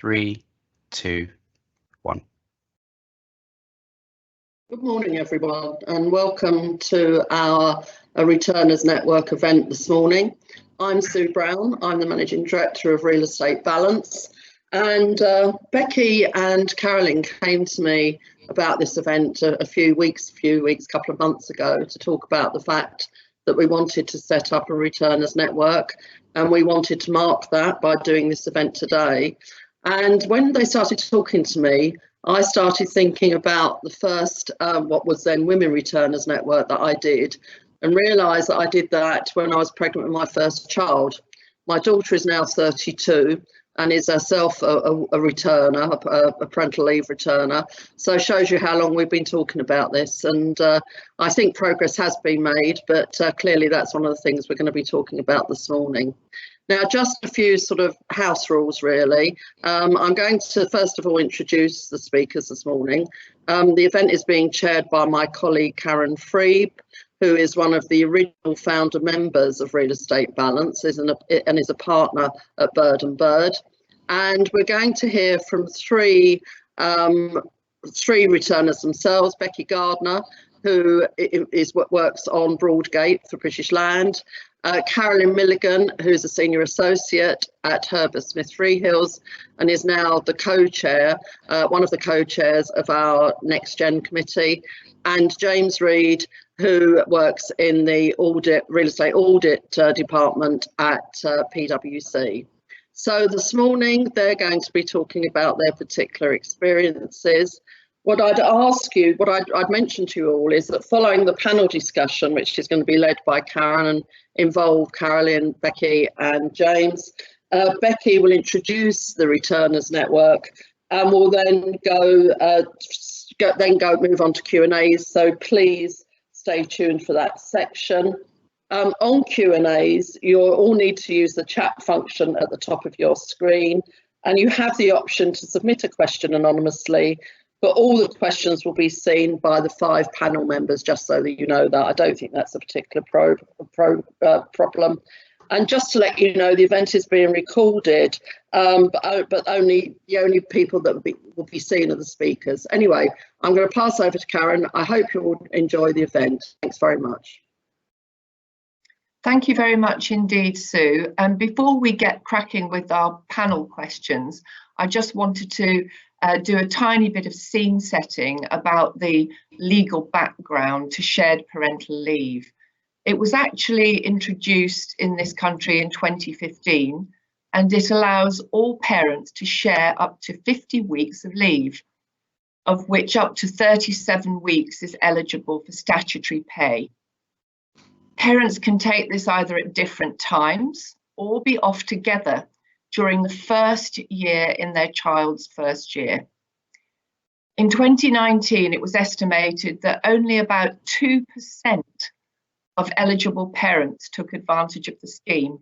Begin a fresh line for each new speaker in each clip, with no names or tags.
3, 2, 1.
Good morning, everyone, and welcome to our Returners Network event this morning. I'm Sue Brown. I'm the Managing Director of Real Estate Balance. And Becky and Carolyn came to me about this event a couple of months ago, to talk about the fact that we wanted to set up a Returners Network, and we wanted to mark that by doing this event today. And when they started talking to me, I started thinking about the first, what was then Women Returners Network that I did, and realised that I did that when I was pregnant with my first child. My daughter is now 32 and is herself a returner, a parental leave returner. So it shows you how long we've been talking about this. And I think progress has been made, but clearly that's one of the things we're going to be talking about this morning. Now, just a few sort of house rules, really. I'm going to, first of all, introduce the speakers this morning. The event is being chaired by my colleague, Karen Freeb, who is one of the original founder members of Real Estate Balance and is a partner at Bird & Bird. And we're going to hear from three returners themselves: Becky Gardner, who works on Broadgate for British Land, Carolyn Milligan, who's a senior associate at Herbert Smith Freehills and is now the co-chair, one of the co-chairs of our Next Gen committee, and James Reed, who works in the real estate audit department at PwC. So this morning they're going to be talking about their particular experiences. What I'd mention to you all is that following the panel discussion, which is going to be led by Karen and involve Carolyn, Becky and James, Becky will introduce the Returners Network and will then move on to Q&As. So please stay tuned for that section. On Q&As, you'll all need to use the chat function at the top of your screen, and you have the option to submit a question anonymously, but all the questions will be seen by the 5 panel members, just so that you know that. I don't think that's a particular problem. And just to let you know, the event is being recorded, but the only people that will be seen are the speakers. Anyway, I'm going to pass over to Karen. I hope you will enjoy the event. Thanks very much.
Thank you very much indeed, Sue. And before we get cracking with our panel questions, I just wanted to do a tiny bit of scene setting about the legal background to shared parental leave. It was actually introduced in this country in 2015, and it allows all parents to share up to 50 weeks of leave, of which up to 37 weeks is eligible for statutory pay. Parents can take this either at different times or be off together during the first year in their child's first year. In 2019, it was estimated that only about 2% of eligible parents took advantage of the scheme.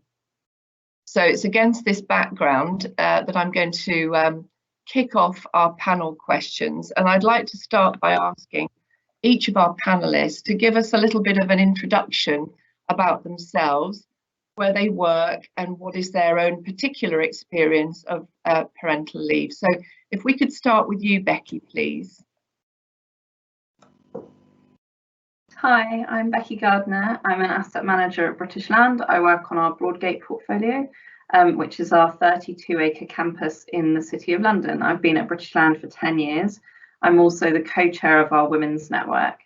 So it's against this background that I'm going to kick off our panel questions. And I'd like to start by asking each of our panelists to give us a little bit of an introduction about themselves, where they work, and what is their own particular experience of parental leave. So if we could start with you, Becky, please.
Hi, I'm Becky Gardner. I'm an asset manager at British Land. I work on our Broadgate portfolio, which is our 32-acre campus in the City of London. I've been at British Land for 10 years. I'm also the co-chair of our Women's Network.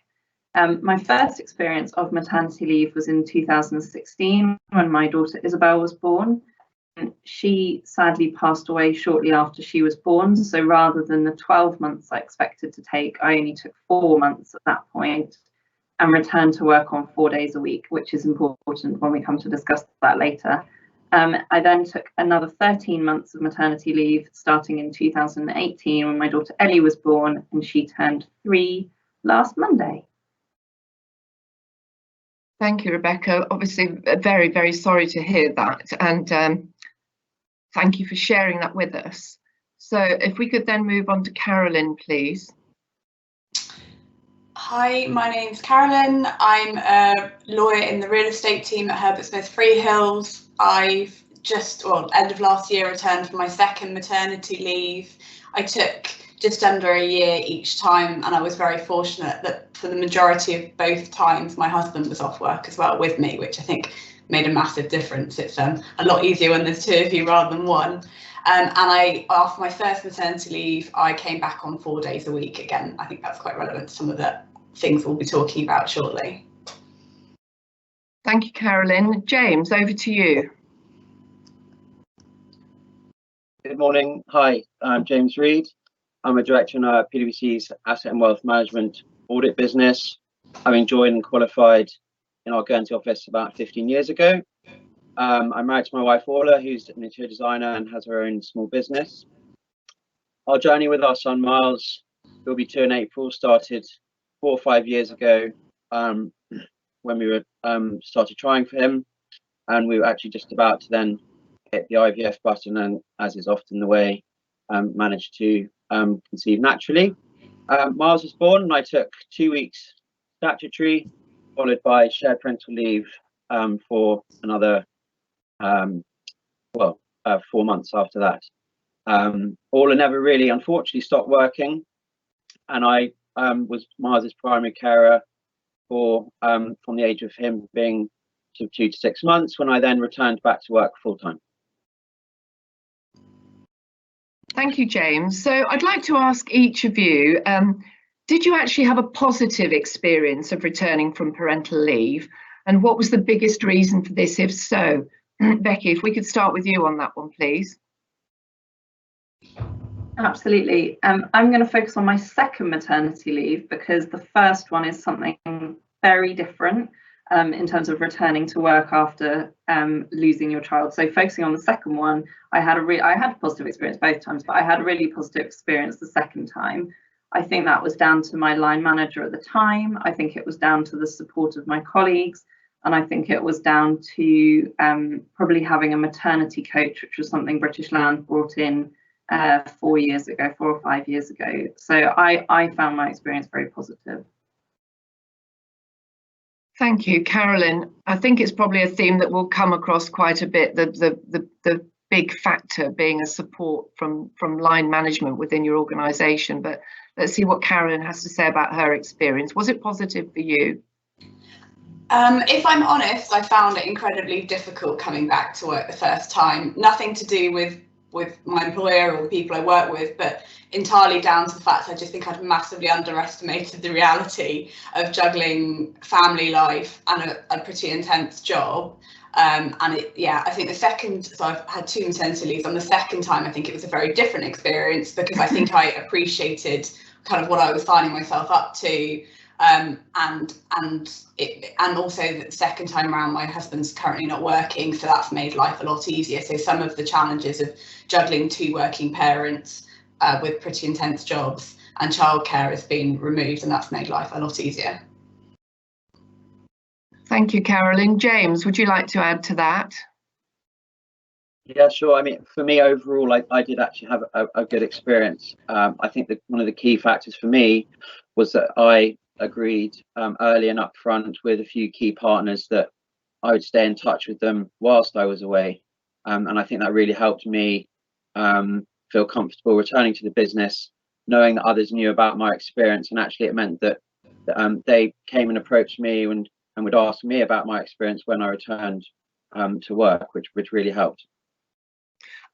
My first experience of maternity leave was in 2016 when my daughter Isabel was born. She sadly passed away shortly after she was born, so rather than the 12 months I expected to take, I only took 4 months at that point and returned to work on 4 days a week, which is important when we come to discuss that later. I then took another 13 months of maternity leave starting in 2018 when my daughter Ellie was born, and she turned 3 last Monday.
Thank you, Rebecca. Obviously, very, very sorry to hear that, and thank you for sharing that with us. So if we could then move on to Carolyn, please.
Hi, my name's Carolyn. I'm a lawyer in the real estate team at Herbert Smith Freehills. I've end of last year, returned from my second maternity leave. I took just under a year each time, and I was very fortunate that for the majority of both times my husband was off work as well with me, which I think made a massive difference. It's a lot easier when there's two of you rather than one. And after my first maternity leave, I came back on 4 days a week again. I think that's quite relevant to some of the things we'll be talking about shortly.
Thank you, Carolyn. James, over to you.
Good morning. Hi, I'm James Reed. I'm a director in PwC's Asset and Wealth Management audit business. Having joined and qualified in our Guernsey office about 15 years ago. I'm married to my wife Orla, who's an interior designer and has her own small business. Our journey with our son Miles, who'll be 2 in April, started 4 or 5 years ago when we were started trying for him, and we were actually just about to then hit the IVF button, and as is often the way, managed to conceive naturally. Miles was born and I took 2 weeks statutory, followed by shared parental leave for another 4 months after that. Orla never really, unfortunately, stopped working, and I was Miles's primary carer for from the age of him being sort of 2 to 6 months, when I then returned back to work full time.
Thank you, James. So I'd like to ask each of you, did you actually have a positive experience of returning from parental leave? And what was the biggest reason for this, if so? Becky, if we could start with you on that one, please.
Absolutely. I'm going to focus on my second maternity leave because the first one is something very different in terms of returning to work after losing your child. So focusing on the second one, I had a positive experience both times, but I had a really positive experience the second time. I think that was down to my line manager at the time. I think it was down to the support of my colleagues. And I think it was down to probably having a maternity coach, which was something British Land brought in 4 or 5 years ago. So I found my experience very positive.
Thank you, Carolyn. I think it's probably a theme that will come across quite a bit, the big factor being a support from line management within your organisation. But let's see what Carolyn has to say about her experience. Was it positive for you?
If I'm honest, I found it incredibly difficult coming back to work the first time. Nothing to do with my employer or the people I work with, but entirely down to the fact I just think I'd massively underestimated the reality of juggling family life and a pretty intense job. I think the second, so I've had 2 maternity leaves. On the second time, I think it was a very different experience because I think I appreciated kind of what I was signing myself up to. And also the second time around, my husband's currently not working, so that's made life a lot easier. So some of the challenges of juggling 2 working parents with pretty intense jobs and childcare has been removed, and that's made life a lot easier.
Thank you, Carolyn. James, would you like to add to that?
Yeah, sure. I mean, for me overall, I did actually have a good experience. I think that one of the key factors for me was that I agreed early and upfront with a few key partners that I would stay in touch with them whilst I was away, and I think that really helped me feel comfortable returning to the business, knowing that others knew about my experience, and actually it meant that they came and approached me and would ask me about my experience when I returned to work, which really helped.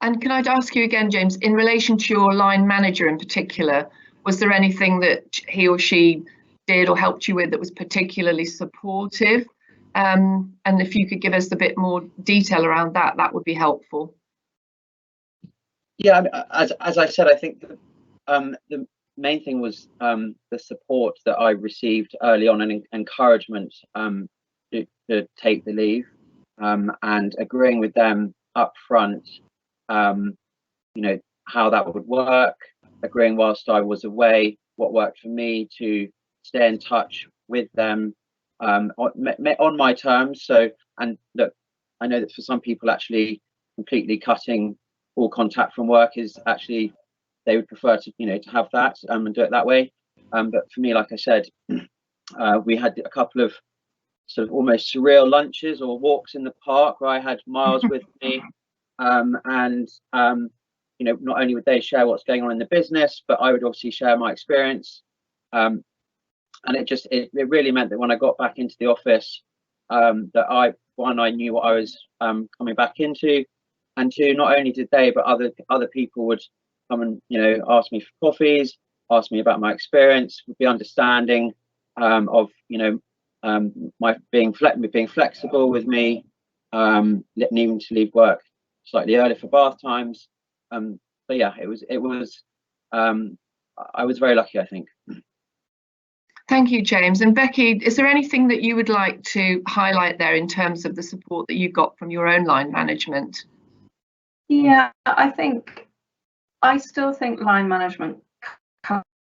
And can I ask you again, James, in relation to your line manager in particular, was there anything that he or she did or helped you with that was particularly supportive? And if you could give us a bit more detail around that, that would be helpful.
Yeah, as I said, I think the main thing was the support that I received early on and encouragement to take the leave, and agreeing with them up front, you know, how that would work, agreeing whilst I was away what worked for me, to stay in touch with them on my terms. So, and look, I know that for some people actually completely cutting all contact from work is actually, they would prefer to, you know, to have that and do it that way. But for me, like I said, we had a couple of sort of almost surreal lunches or walks in the park where I had Miles with me, and you know, not only would they share what's going on in the business, but I would obviously share my experience. And it really meant that when I got back into the office, that I knew what I was coming back into, and two, not only did they, but other people would come and, you know, ask me for coffees, ask me about my experience, would be understanding of, you know, my being flexible with me, needing to leave work slightly early for bath times. But yeah, it was I was very lucky, I think.
Thank you, James. And Becky, is there anything that you would like to highlight there in terms of the support that you got from your own line management?
Yeah, I still think line management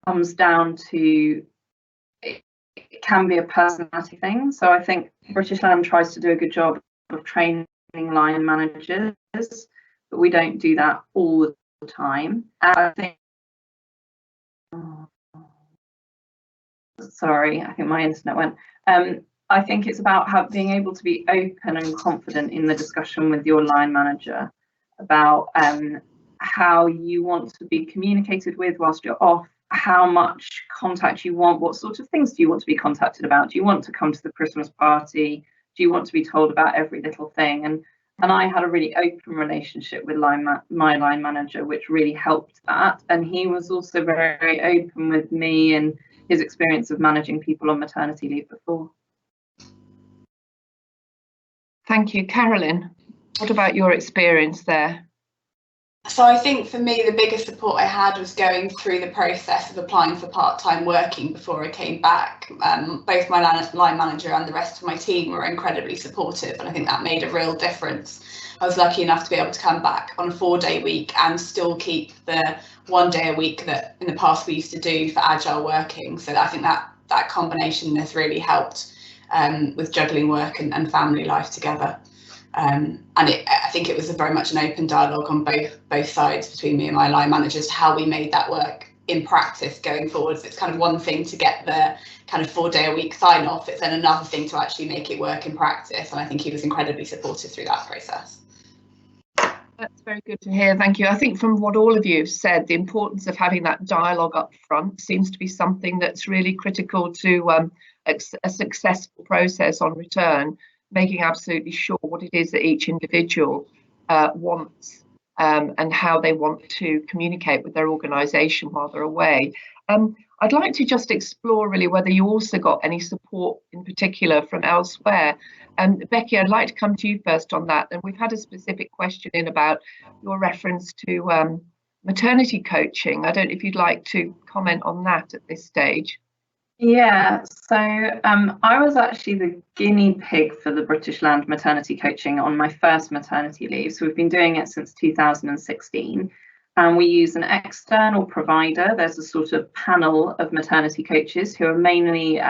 comes down to, it can be a personality thing. So I think British Land tries to do a good job of training line managers, but we don't do that all the time. And I think, sorry, I think my internet went. I think it's about being able to be open and confident in the discussion with your line manager about how you want to be communicated with whilst you're off, how much contact you want, what sort of things do you want to be contacted about? Do you want to come to the Christmas party? Do you want to be told about every little thing? And I had a really open relationship with my line manager, which really helped that. And he was also very open with me and his experience of managing people on maternity leave before.
Thank you. Carolyn, what about your experience there?
So I think for me, the biggest support I had was going through the process of applying for part-time working before I came back. Both my line manager and the rest of my team were incredibly supportive, and I think that made a real difference. I was lucky enough to be able to come back on a 4-day week and still keep the 1 day a week that in the past we used to do for agile working. So I think that combination has really helped with juggling work and family life together. And I think it was very much an open dialogue on both sides between me and my line managers, how we made that work in practice going forwards. It's kind of one thing to get the kind of 4-day a week sign off. It's then another thing to actually make it work in practice. And I think he was incredibly supportive through that process.
That's very good to hear. Thank you. I think from what all of you have said, the importance of having that dialogue up front seems to be something that's really critical to a successful process on return, making absolutely sure what it is that each individual wants and how they want to communicate with their organisation while they're away. I'd like to just explore really whether you also got any support in particular from elsewhere. Becky, I'd like to come to you first on that. And we've had a specific question in about your reference to maternity coaching. I don't know if you'd like to comment on that at this stage.
Yeah, so I was actually the guinea pig for the British Land maternity coaching on my first maternity leave. So we've been doing it since 2016, and we use an external provider. There's a sort of panel of maternity coaches who are mainly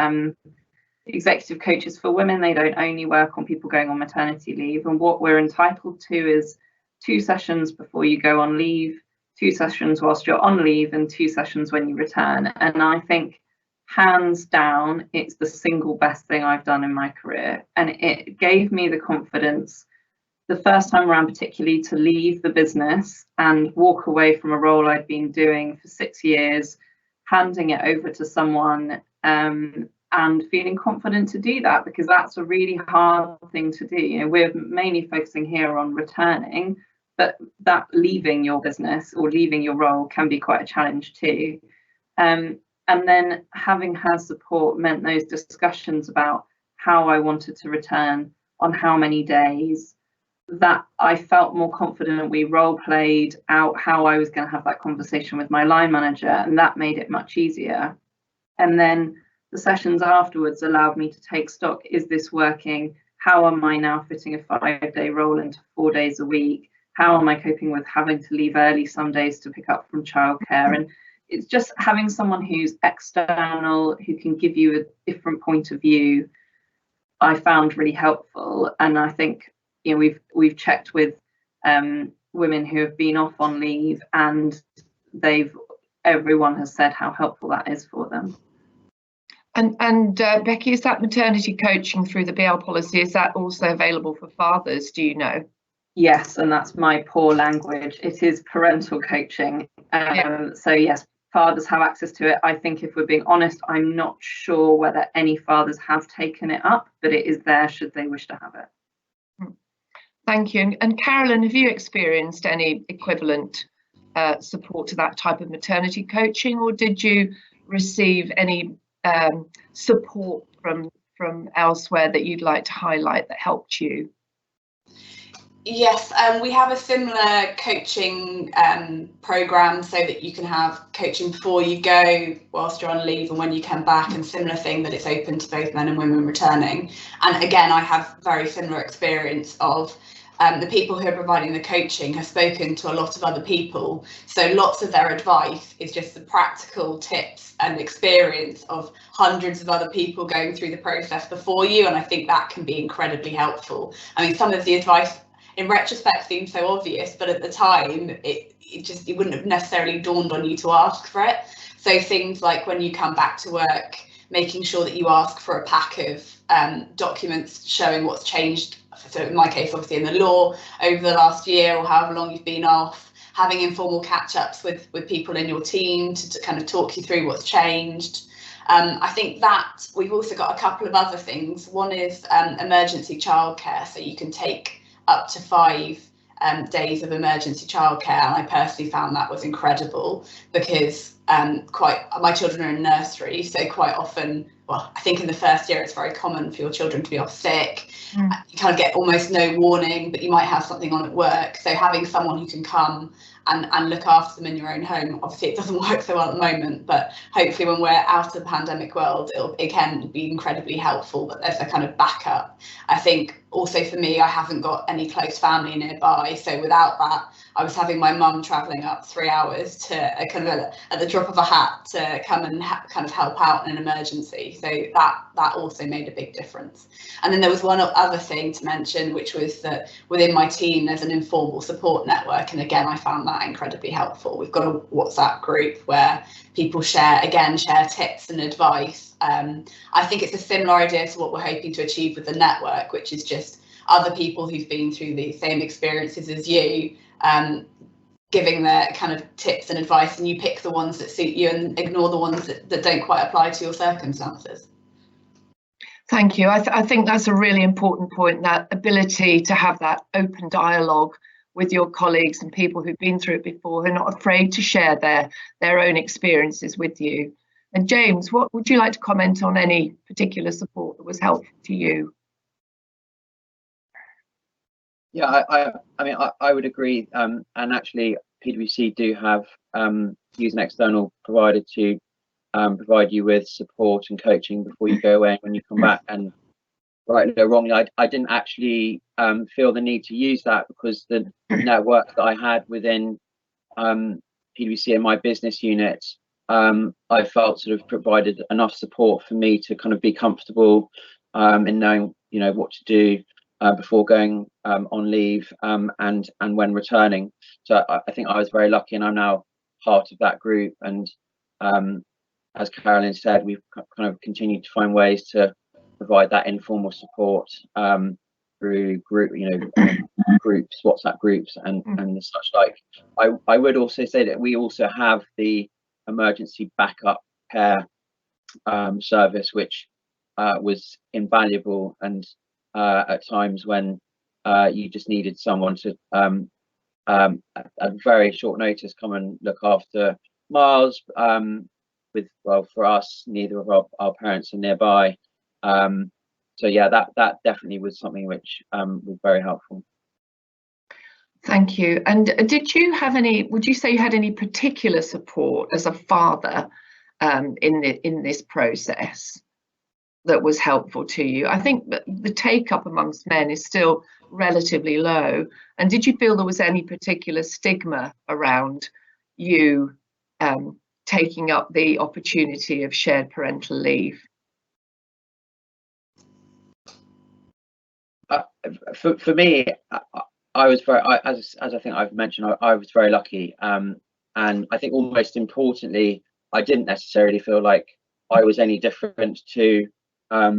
executive coaches for women. They don't only work on people going on maternity leave. And what we're entitled to is 2 sessions before you go on leave, 2 sessions whilst you're on leave, and 2 sessions when you return. And I think hands down, it's the single best thing I've done in my career. And it gave me the confidence the first time around, particularly, to leave the business and walk away from a role I'd been doing for 6 years, handing it over to someone and feeling confident to do that, because that's a really hard thing to do. You know, we're mainly focusing here on returning, but that leaving your business or leaving your role can be quite a challenge too. And then having had support meant those discussions about how I wanted to return, on how many days, that I felt more confident. We role played out how I was going to have that conversation with my line manager, and that made it much easier. And then the sessions afterwards allowed me to take stock. Is this working? How am I now fitting a 5-day role into 4 days a week? How am I coping with having to leave early some days to pick up from childcare? And it's just having someone who's external, who can give you a different point of view, I found really helpful. And I think, you know, we've checked with women who have been off on leave, and everyone has said how helpful that is for them.
And Becky, is that maternity coaching through the BL policy, is that also available for fathers, do you know?
Yes, and that's my poor language. It is parental coaching. So yes, fathers have access to it. I think if we're being honest, I'm not sure whether any fathers have taken it up, but it is there should they wish to have it.
Thank you. And Carolyn, have you experienced any equivalent support to that type of maternity coaching, or did you receive any support from elsewhere that you'd like to highlight that helped you?
Yes, we have a similar coaching programme so that you can have coaching before you go, whilst you're on leave, and when you come back, and similar thing that it's open to both men and women returning. And again, I have very similar experience of the people who are providing the coaching have spoken to a lot of other people. So lots of their advice is just the practical tips and experience of hundreds of other people going through the process before you. And I think that can be incredibly helpful. I mean, some of the advice in retrospect seems so obvious, but at the time it wouldn't have necessarily dawned on you to ask for it. So things like when you come back to work, making sure that you ask for a pack of documents showing what's changed. So in my case, obviously in the law over the last year or however long you've been off, having informal catch-ups with people in your team to kind of talk you through what's changed. I think that we've also got a couple of other things. One is emergency childcare, so you can take up to 5 days of emergency childcare, and I personally found that was incredible because my children are in nursery, so quite often, well, I think in the first year it's very common for your children to be off sick. You kind of get almost no warning, but you might have something on at work, so having someone who can come and look after them in your own home. Obviously it doesn't work so well at the moment, but hopefully when we're out of the pandemic world, it can be incredibly helpful that there's a kind of backup. I think also for me, I haven't got any close family nearby, so without that, I was having my mum travelling up 3 hours to kind of at the drop of a hat to come and kind of help out in an emergency. So that also made a big difference. And then there was one other thing to mention, which was that within my team there's an informal support network, and again I found that incredibly helpful. We've got a WhatsApp group where people share tips and advice. I think it's a similar idea to what we're hoping to achieve with the network, which is just other people who've been through the same experiences as you, giving their kind of tips and advice, and you pick the ones that suit you and ignore the ones that don't quite apply to your circumstances.
Thank you. I think that's a really important point, that ability to have that open dialogue with your colleagues and people who've been through it before, who are not afraid to share their own experiences with you. And James, what would you like to comment on any particular support that was helpful to you?
Yeah, I mean, I would agree. And actually, PwC do have use an external provider to provide you with support and coaching before you go away and when you come back. And rightly or wrongly, I didn't actually feel the need to use that because the network that I had within PwC and my business unit, I felt sort of provided enough support for me to kind of be comfortable in knowing, what to do before going on leave and when returning. So I think I was very lucky, and I'm now part of that group. And as Carolyn said, we've kind of continued to find ways to provide that informal support through group, groups, WhatsApp groups, and the such like. I would also say that we also have the emergency backup care service, which was invaluable, and at times when you just needed someone to at very short notice come and look after Miles, for us, neither of our parents are nearby. So yeah, that definitely was something which was very helpful.
Thank you. And would you say you had any particular support as a father in this process that was helpful to you? I think that the take-up amongst men is still relatively low. And did you feel there was any particular stigma around you taking up the opportunity of shared parental leave?
For me, I was very, as I think I've mentioned, I was very lucky, and I think almost importantly, I didn't necessarily feel like I was any different to a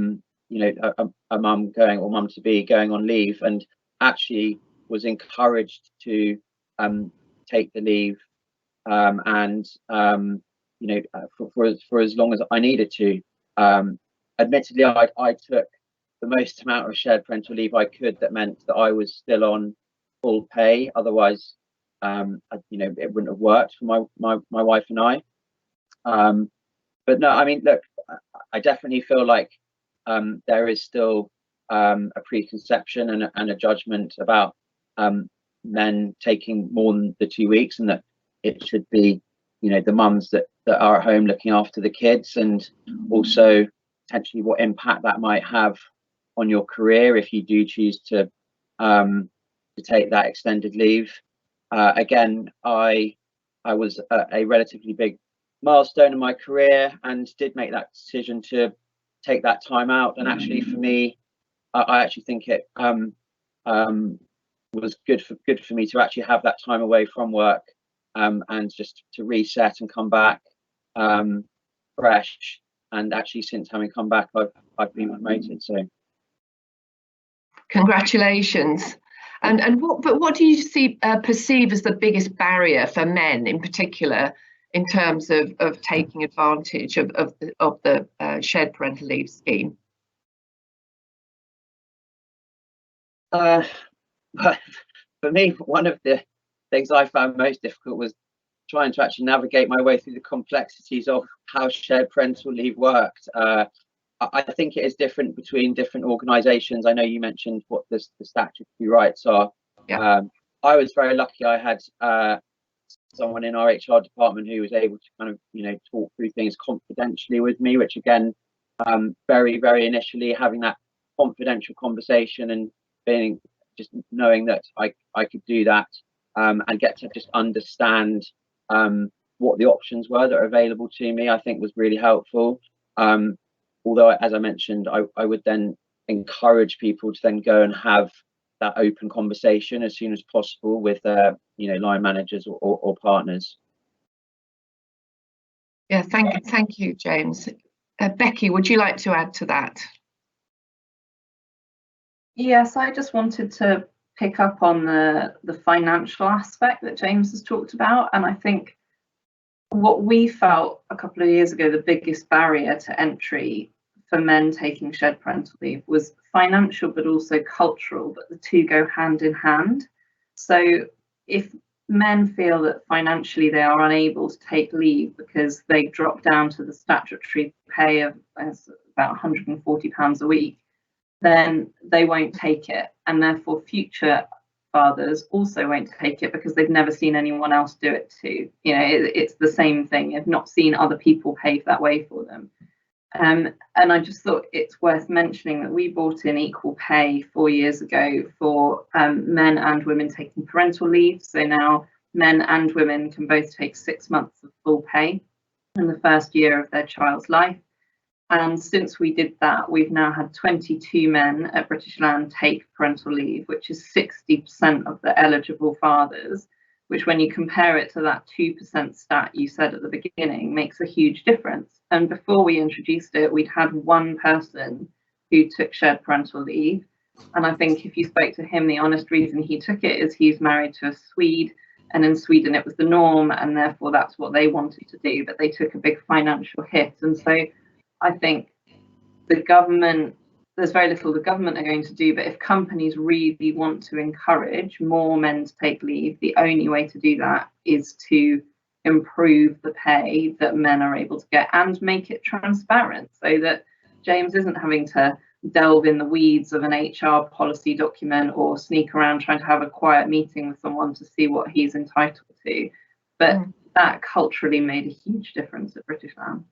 mum going, or mum to be going on leave. And actually, was encouraged to take the leave, and you know, for as long as I needed to. Admittedly, I took the most amount of shared parental leave I could. That meant that I was still on full pay. Otherwise, you know, it wouldn't have worked for my wife and I. But no, I mean, look, I definitely feel like there is still a preconception and a judgment about men taking more than the 2 weeks, and that it should be, you know, the mums that are at home looking after the kids, and also potentially what impact that might have on your career if you do choose to take that extended leave. Again, I was a relatively big milestone in my career and did make that decision to take that time out. And actually, for me, I actually think it was good for me to actually have that time away from work, and just to reset and come back fresh. And actually, since having come back, I've been promoted. So,
congratulations. And what do you perceive as the biggest barrier for men in particular in terms of taking advantage of the shared parental leave scheme?
For me, one of the things I found most difficult was trying to actually navigate my way through the complexities of how shared parental leave worked. I think it is different between different organisations. I know you mentioned what the statutory rights are.
Yeah.
I was very lucky. I had someone in our HR department who was able to kind of, you know, talk through things confidentially with me, which again, very, very initially having that confidential conversation and being just knowing that I could do that, and get to just understand what the options were that are available to me, I think was really helpful. Although, as I mentioned, I would then encourage people to then go and have that open conversation as soon as possible with you know, line managers or partners.
Yeah, thank you, James. Becky, would you like to add to that?
Yes, I just wanted to pick up on the financial aspect that James has talked about, and I think what we felt a couple of years ago, the biggest barrier to entry for men taking shared parental leave was financial, but also cultural, but the two go hand in hand. So if men feel that financially they are unable to take leave because they drop down to the statutory pay of about £140 a week, then they won't take it, and therefore future fathers also won't take it because they've never seen anyone else do it too. You know, it's the same thing. They've not seen other people pave that way for them. And I just thought it's worth mentioning that we brought in equal pay 4 years ago for men and women taking parental leave. So now men and women can both take 6 months of full pay in the first year of their child's life. And since we did that, we've now had 22 men at British Land take parental leave, which is 60% of the eligible fathers, which when you compare it to that 2% stat you said at the beginning, makes a huge difference. And before we introduced it, we'd had one person who took shared parental leave. And I think if you spoke to him, the honest reason he took it is he's married to a Swede, and in Sweden it was the norm, and therefore that's what they wanted to do, but they took a big financial hit. And so I think the government, there's very little the government are going to do, but if companies really want to encourage more men to take leave, the only way to do that is to improve the pay that men are able to get and make it transparent, so that James isn't having to delve in the weeds of an HR policy document or sneak around trying to have a quiet meeting with someone to see what he's entitled to. But that culturally made a huge difference at British Land.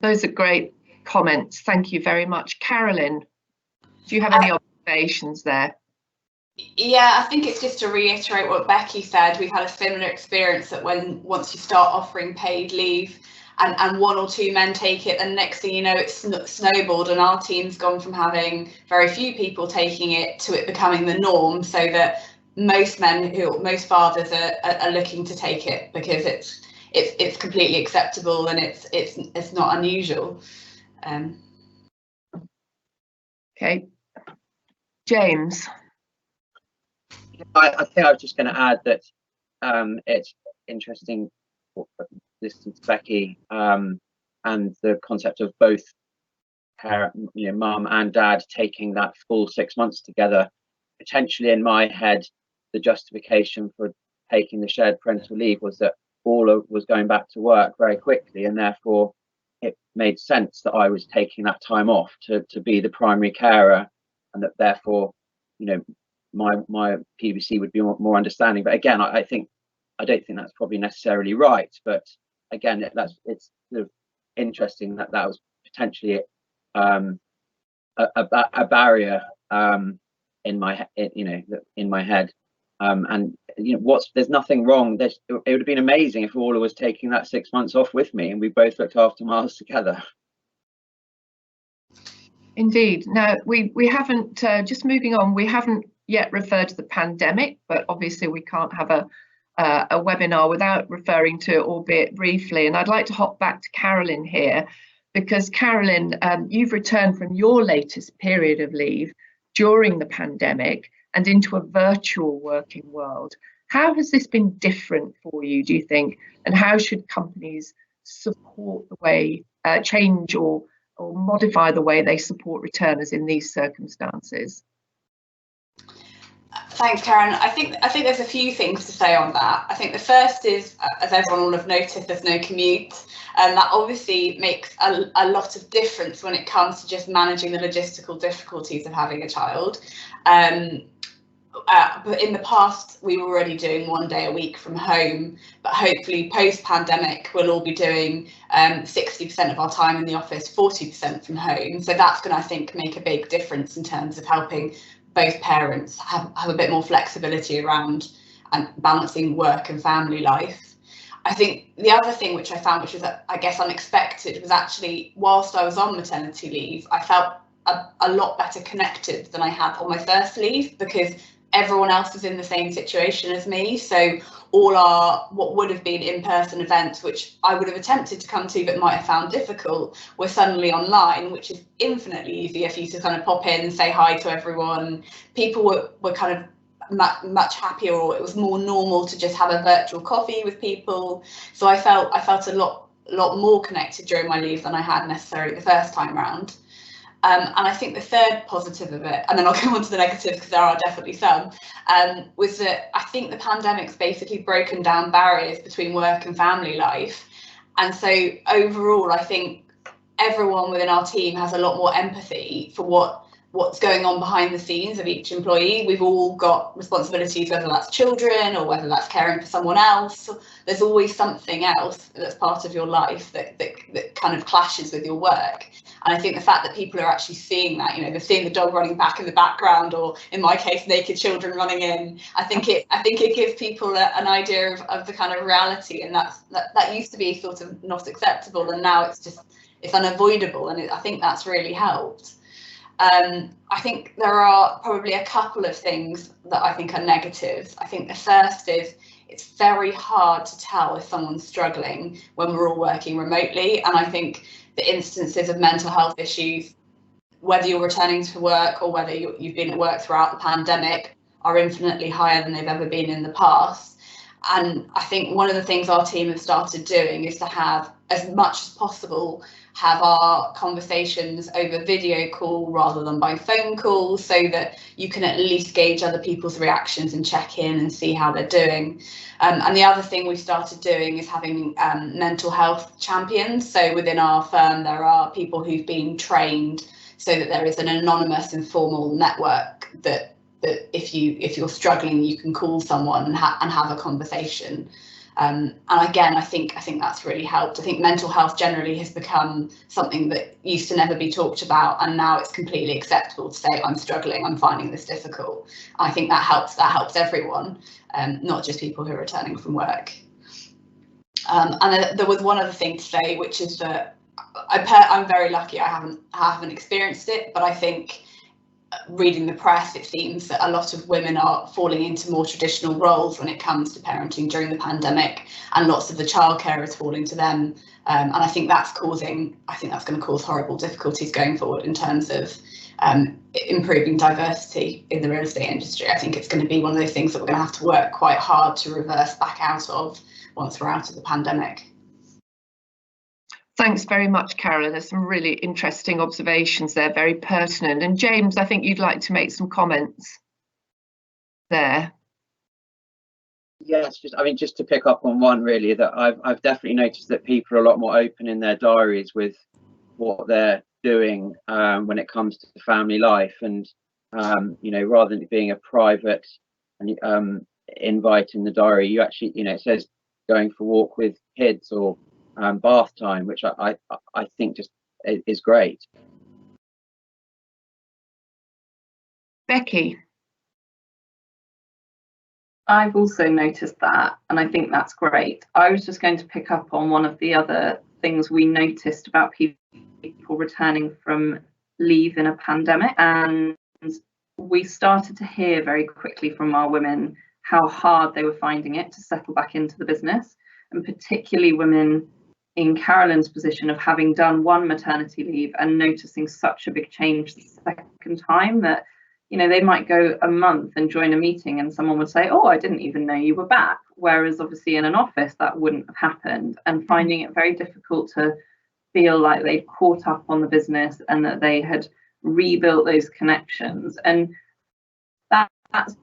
Those are great comments. Thank you very much. Carolyn, do you have any observations there?
Yeah, I think it's just to reiterate what Becky said. We've had a similar experience that once you start offering paid leave and one or two men take it, then next thing you know, it's snowballed, and our team's gone from having very few people taking it to it becoming the norm, so that most fathers are looking to take it because it's completely acceptable and it's not unusual.
Okay, James.
I think I was just going to add that it's interesting listening to Becky and the concept of both parent, mum and dad taking that full 6 months together. Potentially in my head, the justification for taking the shared parental leave was that Orla was going back to work very quickly, and therefore it made sense that I was taking that time off to be the primary carer, and that therefore, my PwC would be more understanding. But again, I don't think that's probably necessarily right. But again, it's sort of interesting that was potentially a barrier in my head. And there's nothing wrong. It would have been amazing if Orla was taking that 6 months off with me and we both looked after Miles together.
Indeed. Now we haven't just moving on. We haven't yet referred to the pandemic, but obviously we can't have a webinar without referring to it, albeit briefly. And I'd like to hop back to Carolyn here, because Carolyn, you've returned from your latest period of leave during the pandemic and into a virtual working world. How has this been different for you, do you think? And how should companies support the way, change or modify the way they support returners in these circumstances?
Thanks, Karen. I think there's a few things to say on that. I think the first is, as everyone will have noticed, there's no commute, and that obviously makes a lot of difference when it comes to just managing the logistical difficulties of having a child. But in the past, we were already doing 1 day a week from home, but hopefully post-pandemic, we'll all be doing 60% of our time in the office, 40% from home. So that's going to, I think, make a big difference in terms of helping both parents have a bit more flexibility around and balancing work and family life. I think the other thing which I found, which was, I guess, unexpected, was actually whilst I was on maternity leave, I felt a lot better connected than I had on my first leave, because everyone else was in the same situation as me. So all our what would have been in-person events, which I would have attempted to come to but might have found difficult, were suddenly online, which is infinitely easier for you to kind of pop in and say hi to everyone. People were kind of much happier, or it was more normal to just have a virtual coffee with people. So I felt a lot more connected during my leave than I had necessarily the first time round. And I think the third positive of it, and then I'll go on to the negatives because there are definitely some, was that I think the pandemic's basically broken down barriers between work and family life. And so overall, I think everyone within our team has a lot more empathy for what's going on behind the scenes of each employee. We've all got responsibilities, whether that's children or whether that's caring for someone else. There's always something else that's part of your life that kind of clashes with your work. And I think the fact that people are actually seeing that, they're seeing the dog running back in the background, or in my case, naked children running in. I think it gives people an idea of the kind of reality, and that used to be sort of not acceptable, and now it's unavoidable, and I think that's really helped. I think there are probably a couple of things that I think are negatives. I think the first is it's very hard to tell if someone's struggling when we're all working remotely, and I think the instances of mental health issues, whether you're returning to work or whether you've been at work throughout the pandemic, are infinitely higher than they've ever been in the past. And I think one of the things our team have started doing is to have, as much as possible, have our conversations over video call rather than by phone call, so that you can at least gauge other people's reactions and check in and see how they're doing. And the other thing we started doing is having mental health champions. So within our firm, there are people who've been trained so that there is an anonymous informal network that if you're struggling, you can call someone and have a conversation. And again, I think that's really helped. I think mental health generally has become something that used to never be talked about, and now it's completely acceptable to say, I'm struggling, I'm finding this difficult. I think that helps everyone, not just people who are returning from work. And there was one other thing to say, which is that I'm very lucky. I haven't experienced it, but I think reading the press, it seems that a lot of women are falling into more traditional roles when it comes to parenting during the pandemic, and lots of the childcare is falling to them. And I think that's going to cause horrible difficulties going forward in terms of improving diversity in the real estate industry. I think it's going to be one of those things that we're going to have to work quite hard to reverse back out of once we're out of the pandemic.
Thanks very much, Carolyn. There's some really interesting observations there, very pertinent. And James, I think you'd like to make some comments there.
Yes, just to pick up on one really, that I've definitely noticed that people are a lot more open in their diaries with what they're doing when it comes to family life, and you know, rather than it being a private invite in the diary, you actually, you know, it says going for a walk with kids or bath time, which I think just is great.
Becky.
I've also noticed that, and I think that's great. I was just going to pick up on one of the other things we noticed about people returning from leave in a pandemic, and we started to hear very quickly from our women how hard they were finding it to settle back into the business, and particularly women in Carolyn's position of having done one maternity leave and noticing such a big change the second time that, you know, they might go a month and join a meeting and someone would say, oh, I didn't even know you were back. Whereas obviously in an office that wouldn't have happened, and finding it very difficult to feel like they'd caught up on the business and that they had rebuilt those connections. And that's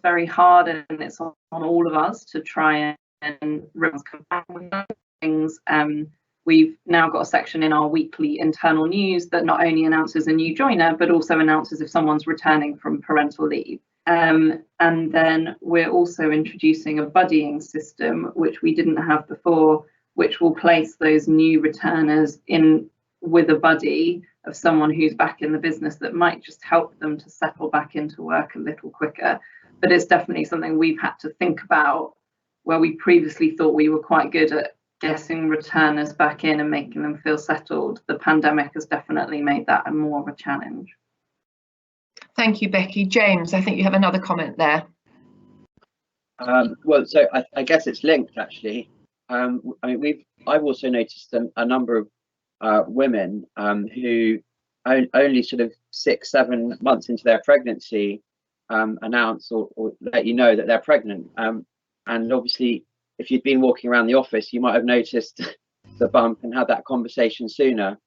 very hard, and it's on all of us to try and come back with things. We've now got a section in our weekly internal news that not only announces a new joiner, but also announces if someone's returning from parental leave. And then we're also introducing a buddying system, which we didn't have before, which will place those new returners in with a buddy of someone who's back in the business that might just help them to settle back into work a little quicker. But it's definitely something we've had to think about, where we previously thought we were quite good at getting returners back in and making them feel settled. The pandemic has definitely made that more of a challenge.
Thank you, Becky. James, I think you have another comment there.
Well, so I guess it's linked actually. I mean, I've also noticed a number of women who only sort of 6-7 months into their pregnancy announce or let you know that they're pregnant. And obviously, if you'd been walking around the office, you might have noticed the bump and had that conversation sooner.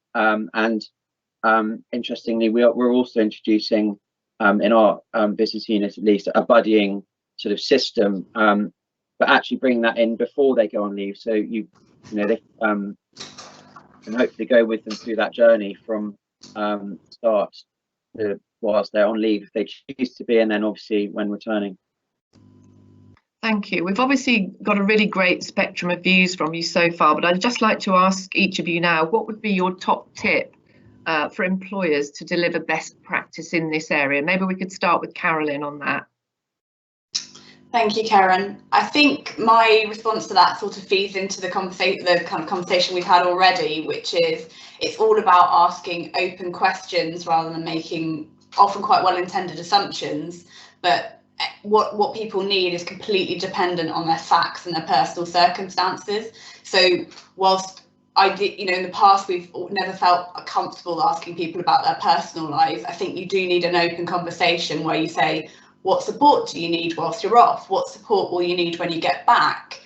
Interestingly, we're also introducing in our business unit, at least, a buddying sort of system, but actually bring that in before they go on leave. So you know, they can hopefully go with them through that journey from start to whilst they're on leave, if they choose to be, and then obviously when returning.
Thank you. We've obviously got a really great spectrum of views from you so far, but I'd just like to ask each of you now, what would be your top tip for employers to deliver best practice in this area? Maybe we could start with Carolyn on that.
Thank you, Karen. I think my response to that sort of feeds into the kind of conversation we've had already, which is it's all about asking open questions rather than making often quite well-intended assumptions. But what people need is completely dependent on their facts and their personal circumstances. So whilst in the past we've never felt comfortable asking people about their personal lives, I think you do need an open conversation where you say, what support do you need whilst you're off? What support will you need when you get back?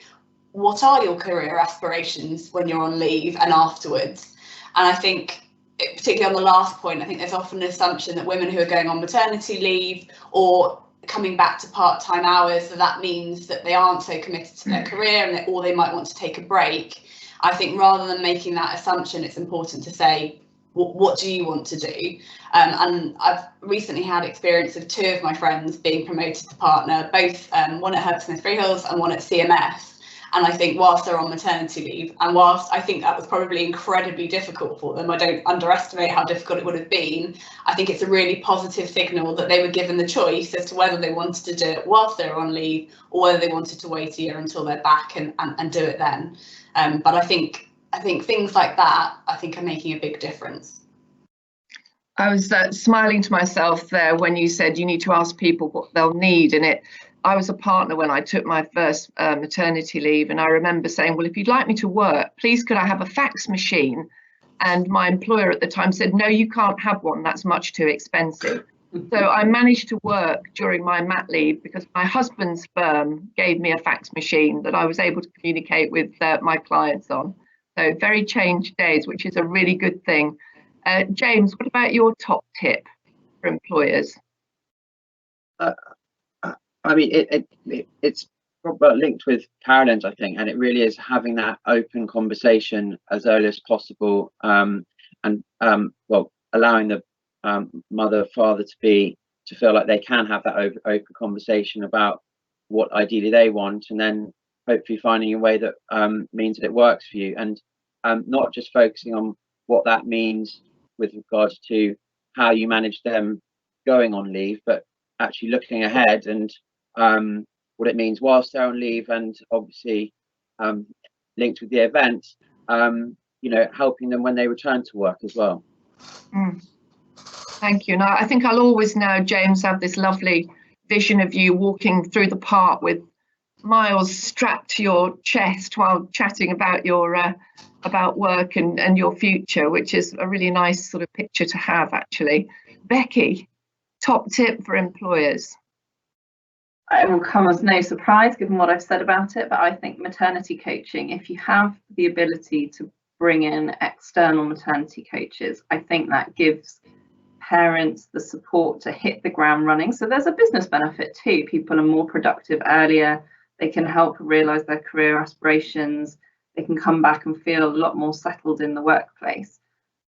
What are your career aspirations when you're on leave and afterwards? And I think, particularly on the last point, I think there's often an assumption that women who are going on maternity leave or coming back to part-time hours, that means that they aren't so committed to their career or they might want to take a break. I think rather than making that assumption, it's important to say, what do you want to do? And I've recently had experience of 2 of my friends being promoted to partner, both one at Herbert Smith Freehills and one at CMS. And I think whilst they're on maternity leave, and whilst I think that was probably incredibly difficult for them, I don't underestimate how difficult it would have been. I think it's a really positive signal that they were given the choice as to whether they wanted to do it whilst they're on leave or whether they wanted to wait a year until they're back and do it then. But I think things like that, I think, are making a big difference.
I was smiling to myself there when you said you need to ask people what they'll need. And I was a partner when I took my first maternity leave, and I remember saying, well, if you'd like me to work, please could I have a fax machine And my employer at the time said, no, you can't have one, that's much too expensive. So I managed to work during my mat leave because my husband's firm gave me a fax machine that I was able to communicate with my clients on. So very changed days, which is a really good thing. James, what about your top tip for employers?
I mean, it's linked with Carolyn's, I think, and it really is having that open conversation as early as possible, and well, allowing the mother, father to feel like they can have that open conversation about what ideally they want, and then hopefully finding a way that means that it works for you, and not just focusing on what that means with regards to how you manage them going on leave, but actually looking ahead and what it means whilst they're on leave, and obviously linked with the event, you know, helping them when they return to work as well.
Thank you. Now, I think I'll always now, James, have this lovely vision of you walking through the park with Miles strapped to your chest while chatting about your about work and your future, which is a really nice sort of picture to have, actually. Becky, top tip for employers?
It will come as no surprise given what I've said about it, but I think maternity coaching, if you have the ability to bring in external maternity coaches, I think that gives parents the support to hit the ground running. So there's a business benefit too. People are more productive earlier. They can help realise their career aspirations. They can come back and feel a lot more settled in the workplace.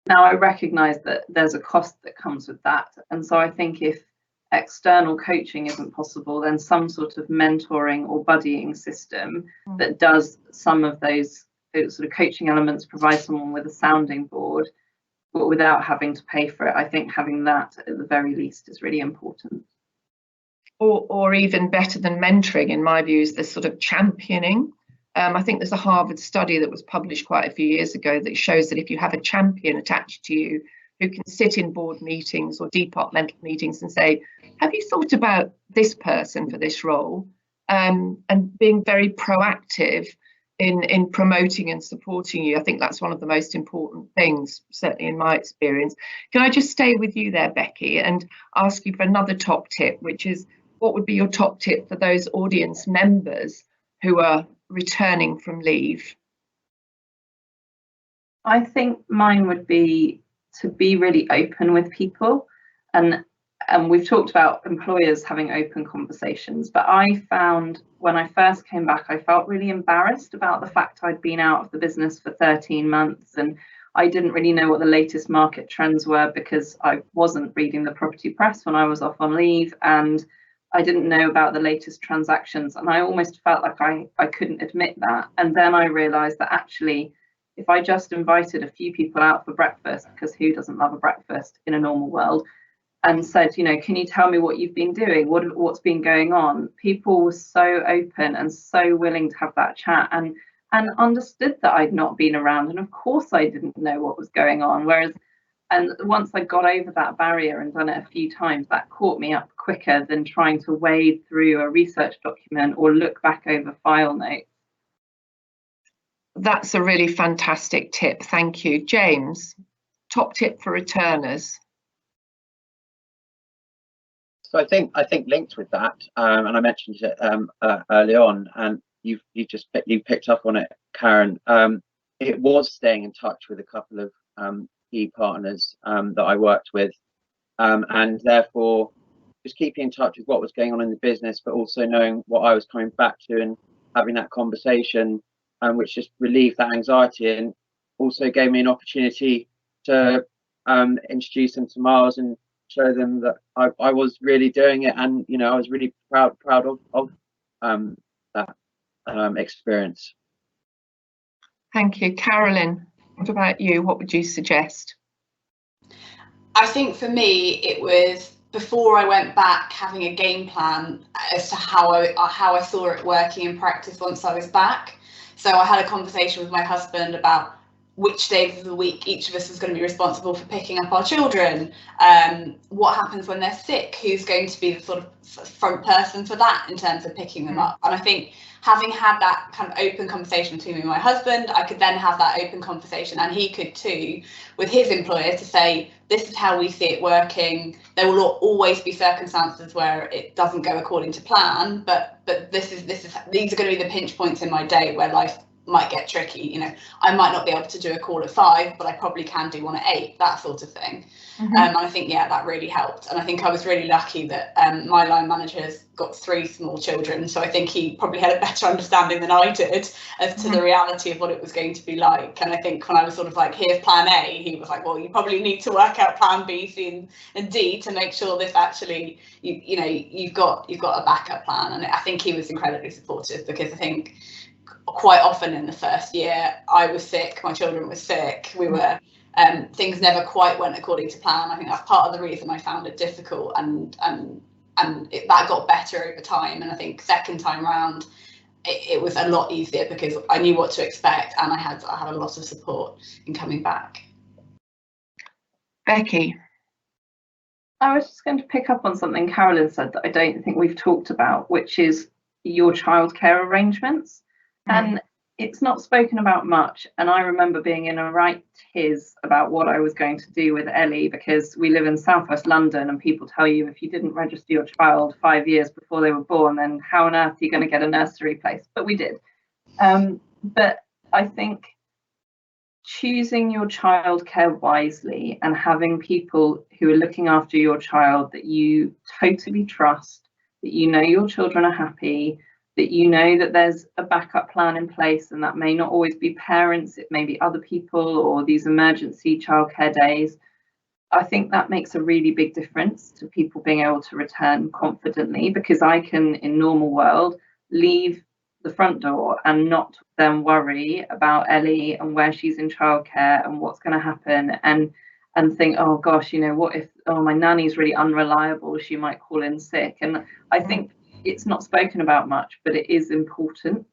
Now, I recognise that there's a cost that comes with that. And so I think if external coaching isn't possible, then some sort of mentoring or buddying system that does some of those sort of coaching elements, provide someone with a sounding board, but without having to pay for it. I think having that at the very least is really important.
Or even better than mentoring, in my view, is this sort of championing. I think there's a Harvard study that was published quite a few years ago that shows that if you have a champion attached to you who can sit in board meetings or departmental meetings and say, have you thought about this person for this role? And being very proactive in promoting and supporting you. I think that's one of the most important things, certainly in my experience. Can I just stay with you there, Becky, and ask you for another top tip, which is what would be your top tip for those audience members who are returning from leave?
I think mine would be to be really open with people, and we've talked about employers having open conversations, but I found when I first came back, I felt really embarrassed about the fact I'd been out of the business for 13 months and I didn't really know what the latest market trends were because I wasn't reading the property press when I was off on leave, and I didn't know about the latest transactions, and I almost felt like I couldn't admit that. And then I realised that actually, if I just invited a few people out for breakfast, because who doesn't love a breakfast in a normal world, and said, you know, can you tell me what you've been doing? What's been going on? People were so open and so willing to have that chat and understood that I'd not been around. And of course I didn't know what was going on. And once I got over that barrier and done it a few times, that caught me up quicker than trying to wade through a research document or look back over file notes.
That's a really fantastic tip. Thank you. James, top tip for returners?
So I think linked with that, and I mentioned it early on, and you picked up on it, Karen. It was staying in touch with a couple of key partners that I worked with, and therefore just keeping in touch with what was going on in the business, but also knowing what I was coming back to and having that conversation, which just relieved that anxiety and also gave me an opportunity to introduce them to Miles and show them that I was really doing it, and you know I was really proud of that experience.
Thank you. Carolyn, what about you? What would you suggest?
I think for me it was before I went back having a game plan as to how I saw it working in practice once I was back. So I had a conversation with my husband about which days of the week each of us is going to be responsible for picking up our children, what happens when they're sick, who's going to be the sort of front person for that in terms of picking them up. And I think having had that kind of open conversation between me and my husband, I could then have that open conversation, and he could too, with his employer, to say, this is how we see it working. There will always be circumstances where it doesn't go according to plan, but these are going to be the pinch points in my day where life might get tricky. You know, I might not be able to do a call at 5, but I probably can do one at 8, that sort of thing. And I think, yeah, that really helped. And I think I was really lucky that my line manager's got 3 small children, so I think he probably had a better understanding than I did as to the reality of what it was going to be like. And I think when I was sort of like, here's plan A, he was like, well, you probably need to work out plan B, C and D to make sure this actually, you know, you've got a backup plan. And I think he was incredibly supportive, because I think quite often in the first year I was sick, my children were sick, we were things never quite went according to plan. I think that's part of the reason I found it difficult, and that got better over time. And I think second time round it was a lot easier, because I knew what to expect, and I had a lot of support in coming back.
Becky.
I was just going to pick up on something Carolyn said that I don't think we've talked about, which is your childcare arrangements. And it's not spoken about much. And I remember being in a right tiz about what I was going to do with Ellie, because we live in southwest London, and people tell you if you didn't register your child 5 years before they were born, then how on earth are you going to get a nursery place? But we did. But I think choosing your childcare wisely and having people who are looking after your child that you totally trust, that you know your children are happy, that you know that there's a backup plan in place, and that may not always be parents, it may be other people or these emergency childcare days. I think that makes a really big difference to people being able to return confidently, because I can, in normal world, leave the front door and not then worry about Ellie and where she's in childcare and what's going to happen, and think, oh gosh, you know, what if, oh, my nanny's really unreliable, she might call in sick. And I think it's not spoken about much, but it is important.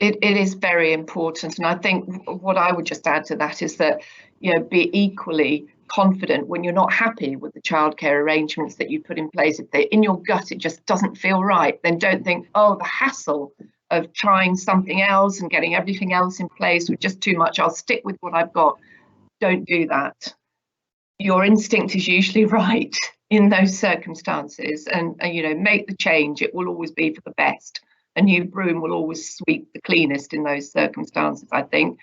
It is very important. And I think what I would just add to that is that, you know, be equally confident when you're not happy with the childcare arrangements that you put in place. If they're in your gut, it just doesn't feel right, then don't think, oh, the hassle of trying something else and getting everything else in place was just too much, I'll stick with what I've got. Don't do that. Your instinct is usually right in those circumstances, and you know, make the change. It will always be for the best. A new broom will always sweep the cleanest in those circumstances, I think.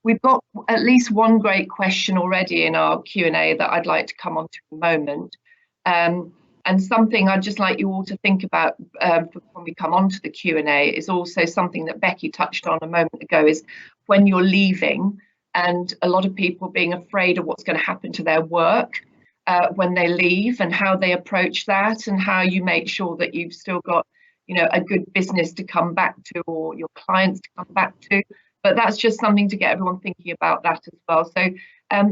We've got at least one great question already in our Q&A that I'd like to come on to in a moment. And something I'd just like you all to think about when we come on to the Q&A is also something that Becky touched on a moment ago, is when you're leaving, and a lot of people being afraid of what's going to happen to their work when they leave, and how they approach that, and how you make sure that you've still got, you know, a good business to come back to, or your clients to come back to. But that's just something to get everyone thinking about that as well. So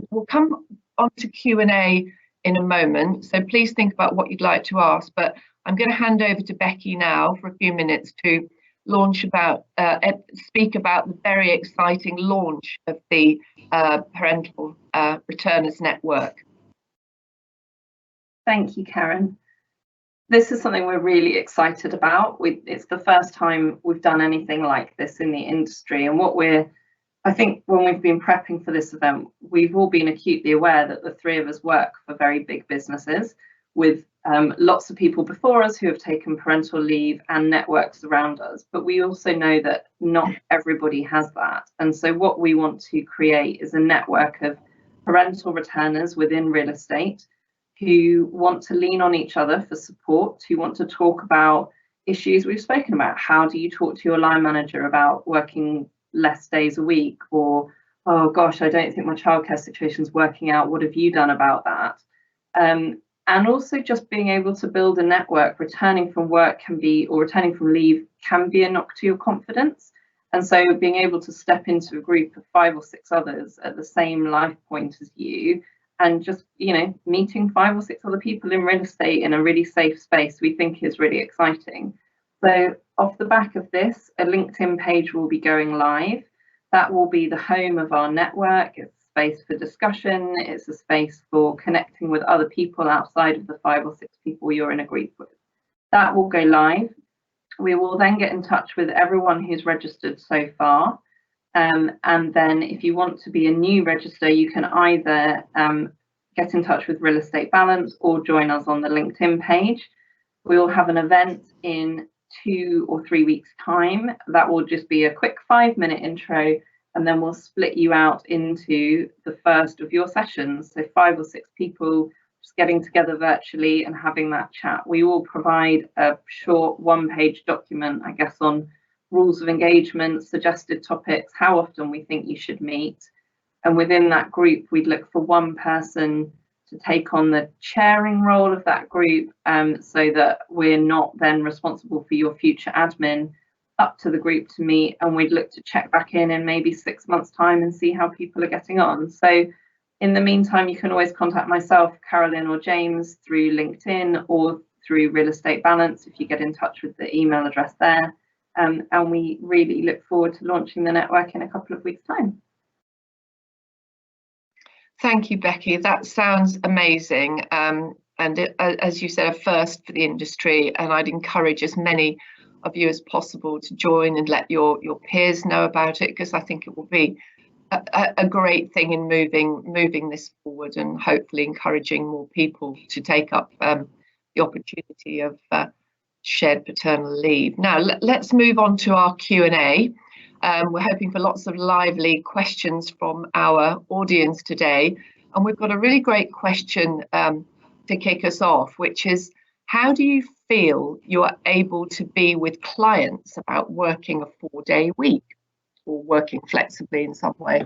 we'll come on to Q&A in a moment, so please think about what you'd like to ask. But I'm going to hand over to Becky now for a few minutes to launch about, speak about the very exciting launch of the Parental Returners Network.
Thank you, Karen. This is something we're really excited about. It's the first time we've done anything like this in the industry, and I think when we've been prepping for this event, we've all been acutely aware that the three of us work for very big businesses with lots of people before us who have taken parental leave and networks around us, but we also know that not everybody has that. And so what we want to create is a network of parental returners within real estate who want to lean on each other for support, who want to talk about issues we've spoken about. How do you talk to your line manager about working less days a week? Or, oh gosh, I don't think my childcare situation is working out. What have you done about that? And also just being able to build a network. Returning from work can be, or returning from leave can be, a knock to your confidence. And so being able to step into a group of 5 or 6 others at the same life point as you, and just, you know, meeting 5 or 6 other people in real estate in a really safe space, we think is really exciting. So off the back of this, a LinkedIn page will be going live. That will be the home of our network. It's a space for discussion. It's a space for connecting with other people outside of the 5 or 6 people you're in a group with. That will go live. We will then get in touch with everyone who's registered so far. And then if you want to be a new register, you can either get in touch with Real Estate Balance or join us on the LinkedIn page. We will have an event in 2 or 3 weeks' time. That will just be a quick 5-minute intro, and then we'll split you out into the first of your sessions. So 5 or 6 people just getting together virtually and having that chat. We will provide a short 1-page document, I guess, on rules of engagement, suggested topics, how often we think you should meet. And within that group, we'd look for one person to take on the chairing role of that group, so that we're not then responsible for your future admin, up to the group to meet, and we'd look to check back in maybe 6 months' time and see how people are getting on. So in the meantime, you can always contact myself, Carolyn or James through LinkedIn or through Real Estate Balance if you get in touch with the email address there. And we really look forward to launching the network in a couple of weeks' time.
Thank you, Becky. That sounds amazing. And as you said, a first for the industry. And I'd encourage as many of you as possible to join and let your peers know about it, because I think it will be a great thing in moving this forward and hopefully encouraging more people to take up the opportunity of shared paternal leave. Now let's move on to our Q&A. We're hoping for lots of lively questions from our audience today, and we've got a really great question to kick us off, which is, how do you feel you are able to be with clients about working a 4-day week or working flexibly in some way?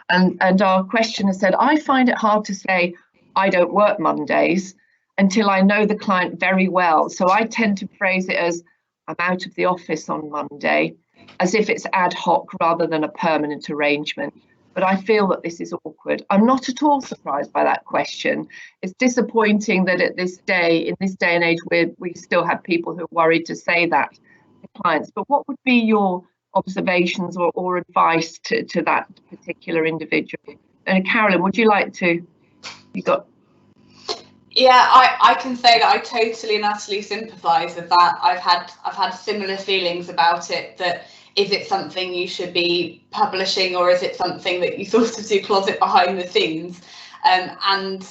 And our questioner said, I find it hard to say I don't work Mondays until I know the client very well. So I tend to phrase it as, I'm out of the office on Monday, as if it's ad hoc rather than a permanent arrangement. But I feel that this is awkward. I'm not at all surprised by that question. It's disappointing that in this day and age, we still have people who are worried to say that to clients. But what would be your observations or advice to that particular individual? And Carolyn, would you like to?
Yeah, I can say that I totally and utterly sympathise with that. I've had similar feelings about it. That is it something you should be publishing, or is it something that you sort of do closet behind the scenes? And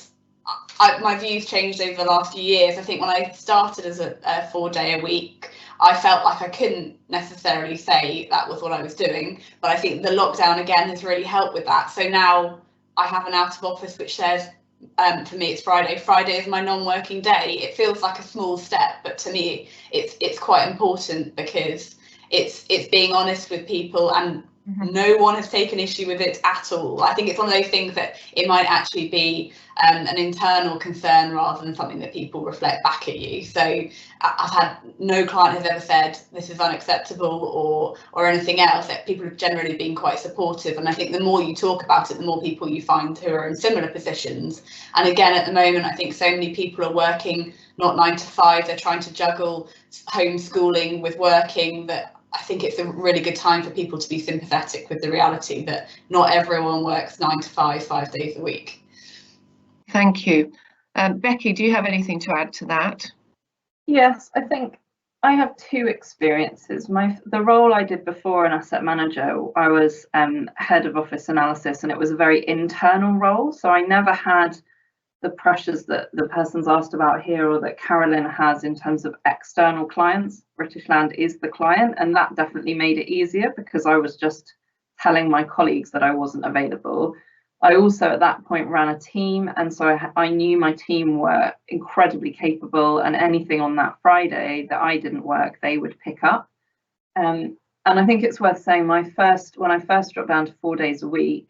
my views changed over the last few years. I think when I started as a 4-day a week, I felt like I couldn't necessarily say that was what I was doing. But I think the lockdown again has really helped with that. So now I have an out of office which says, for me it's Friday. Friday is my non-working day. It feels like a small step, but to me it's quite important, because it's being honest with people, and no one has taken issue with it at all. I think it's one of those things that it might actually be an internal concern rather than something that people reflect back at you. So I've had no client has ever said this is unacceptable or anything else. That people have generally been quite supportive, and I think the more you talk about it, the more people you find who are in similar positions. And again, at the moment, I think so many people are working not 9 to 5, they're trying to juggle homeschooling with working, that I think it's a really good time for people to be sympathetic with the reality that not everyone works 9 to 5 days a week.
Thank you. Becky, do you have anything to add to that?
Yes, I think I have 2 experiences. The role I did before, an asset manager, I was head of office analysis, and it was a very internal role. So I never had the pressures that the person's asked about here, or that Carolyn has in terms of external clients. British Land is the client, and that definitely made it easier, because I was just telling my colleagues that I wasn't available. I also at that point ran a team, and so I knew my team were incredibly capable, and anything on that Friday that I didn't work, they would pick up. And I think it's worth saying when I first dropped down to 4 days a week,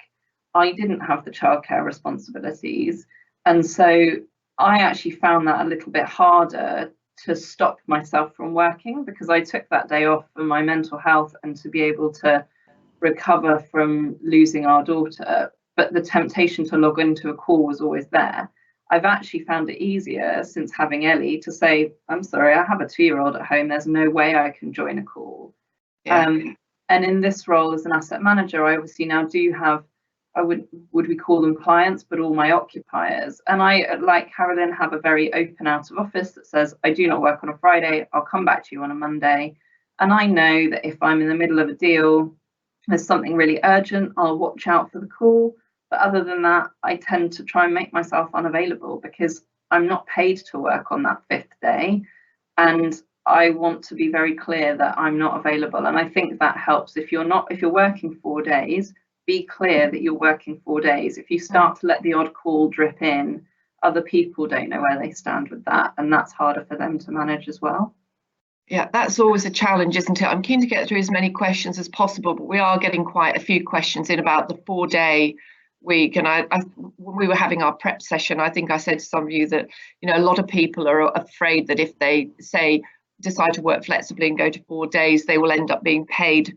I didn't have the childcare responsibilities. And so I actually found that a little bit harder to stop myself from working, because I took that day off for my mental health and to be able to recover from losing our daughter. But the temptation to log into a call was always there. I've actually found it easier since having Ellie to say, I'm sorry, I have a 2-year-old at home. There's no way I can join a call. Yeah. And in this role as an asset manager, I obviously now do have, would we call them clients, but all my occupiers. And I, like Carolyn, have a very open out of office that says, I do not work on a Friday, I'll come back to you on a Monday. And I know that if I'm in the middle of a deal, there's something really urgent, I'll watch out for the call. But other than that, I tend to try and make myself unavailable because I'm not paid to work on that 5th day. And I want to be very clear that I'm not available. And I think that helps. If you're working 4 days, be clear that you're working 4 days. If you start to let the odd call drip in, other people don't know where they stand with that. And that's harder for them to manage as well.
Yeah, that's always a challenge, isn't it? I'm keen to get through as many questions as possible, but we are getting quite a few questions in about the 4-day week. And I when we were having our prep session, I think I said to some of you that, you know, a lot of people are afraid that if they decide to work flexibly and go to 4 days, they will end up being paid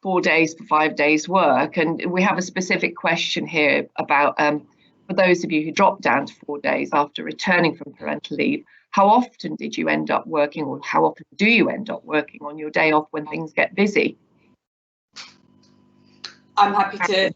4 days for 5 days work. And we have a specific question here about for those of you who dropped down to 4 days after returning from parental leave, how often did you end up working, or how often do you end up working on your day off when things get busy?
I'm happy to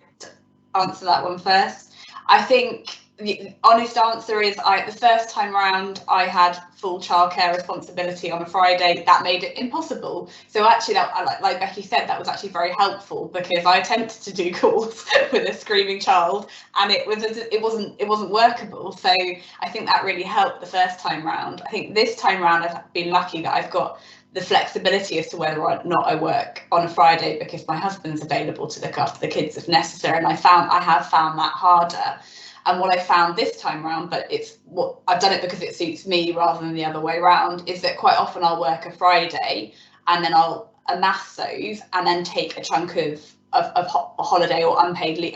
answer that one first. I think the honest answer is the first time round I had full childcare responsibility on a Friday. That made it impossible. So actually, that, like Becky said, that was actually very helpful because I attempted to do calls with a screaming child, and it wasn't workable. So I think that really helped the first time round. I think this time round I've been lucky that I've got the flexibility as to whether or not I work on a Friday because my husband's available to look after the kids if necessary, and I have found that harder. And what I found this time round, but it's what I've done it because it suits me rather than the other way around, is that quite often I'll work a Friday and then I'll amass those and then take a chunk of holiday or unpaid leave,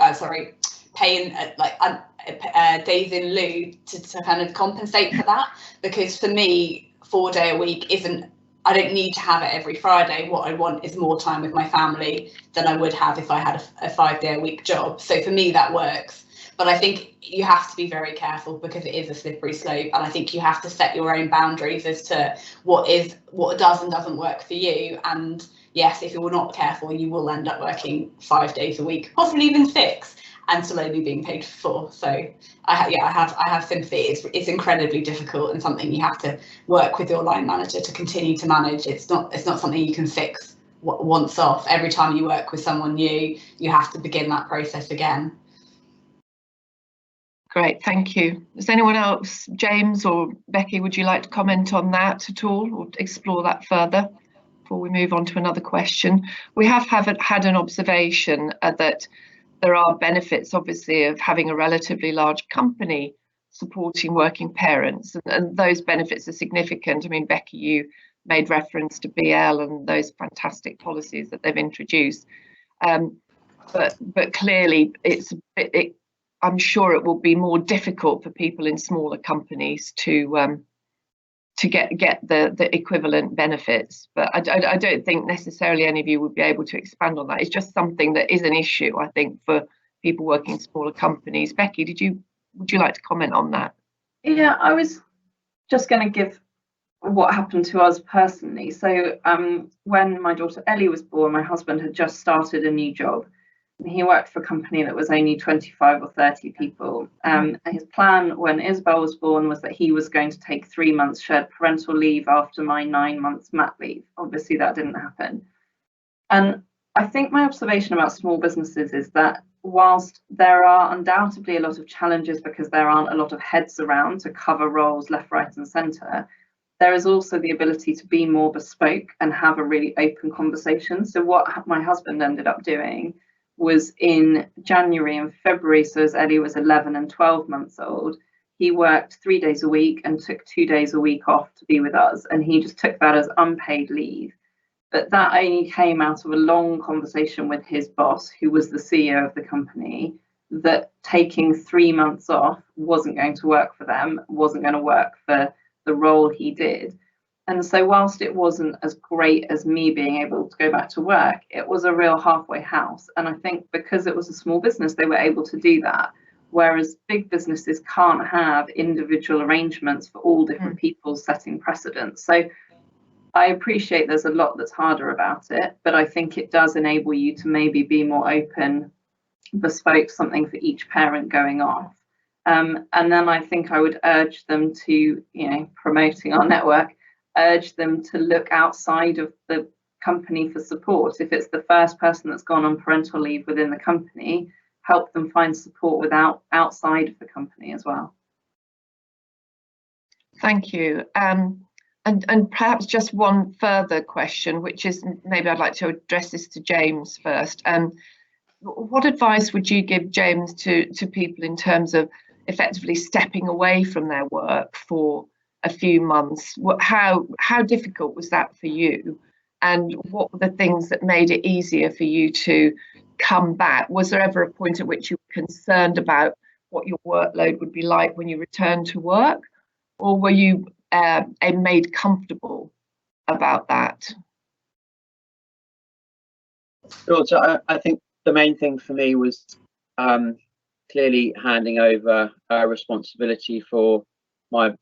paying days in lieu to kind of compensate for that. Because for me, 4 day a week I don't need to have it every Friday. What I want is more time with my family than I would have if I had a 5 day a week job. So for me, that works. But I think you have to be very careful because it is a slippery slope, and I think you have to set your own boundaries as to what does and doesn't work for you. And yes, if you're not careful, you will end up working 5 days a week, possibly even 6, and still only being paid for 4. So I have sympathy. It's incredibly difficult and something you have to work with your line manager to continue to manage. It's not something you can fix once off. Every time you work with someone new, you have to begin that process again.
Great, thank you. Does anyone else, James or Becky, would you like to comment on that at all or explore that further before we move on to another question? We have had an observation that there are benefits, obviously, of having a relatively large company supporting working parents, and those benefits are significant. I mean, Becky, you made reference to BL and those fantastic policies that they've introduced, but clearly I'm sure it will be more difficult for people in smaller companies to get the equivalent benefits. But I don't think necessarily any of you would be able to expand on that. It's just something that is an issue, I think, for people working in smaller companies. Becky, would you like to comment on that?
Yeah, I was just going to give what happened to us personally. So when my daughter Ellie was born, my husband had just started a new job. He worked for a company that was only 25 or 30 people. And his plan when Isabel was born was that he was going to take 3 months shared parental leave after my 9 months mat leave. Obviously, that didn't happen. And I think my observation about small businesses is that whilst there are undoubtedly a lot of challenges because there aren't a lot of heads around to cover roles left, right and centre, there is also the ability to be more bespoke and have a really open conversation. So what my husband ended up doing was in January and February, so as Ellie was 11 and 12 months old, he worked 3 days a week and took 2 days a week off to be with us, and he just took that as unpaid leave. But that only came out of a long conversation with his boss, who was the CEO of the company, that taking 3 months off wasn't going to work for them, wasn't going to work for the role he did. And so whilst it wasn't as great as me being able to go back to work, it was a real halfway house. And I think because it was a small business, they were able to do that. Whereas big businesses can't have individual arrangements for all different people setting precedents. So I appreciate there's a lot that's harder about it, but I think it does enable you to maybe be more open, bespoke something for each parent going off. And then I think I would urge them to, you know, promoting our network, urge them to look outside of the company for support. If it's the first person that's gone on parental leave within the company, help them find support outside of the company as well.
Thank you. And perhaps just one further question, which is, maybe I'd like to address this to James first. What advice would you give, James, to people in terms of effectively stepping away from their work for a few months? How difficult was that for you? And what were the things that made it easier for you to come back? Was there ever a point at which you were concerned about what your workload would be like when you returned to work? Or were you made comfortable about that?
Sure. So I think the main thing for me was clearly handing over responsibility for my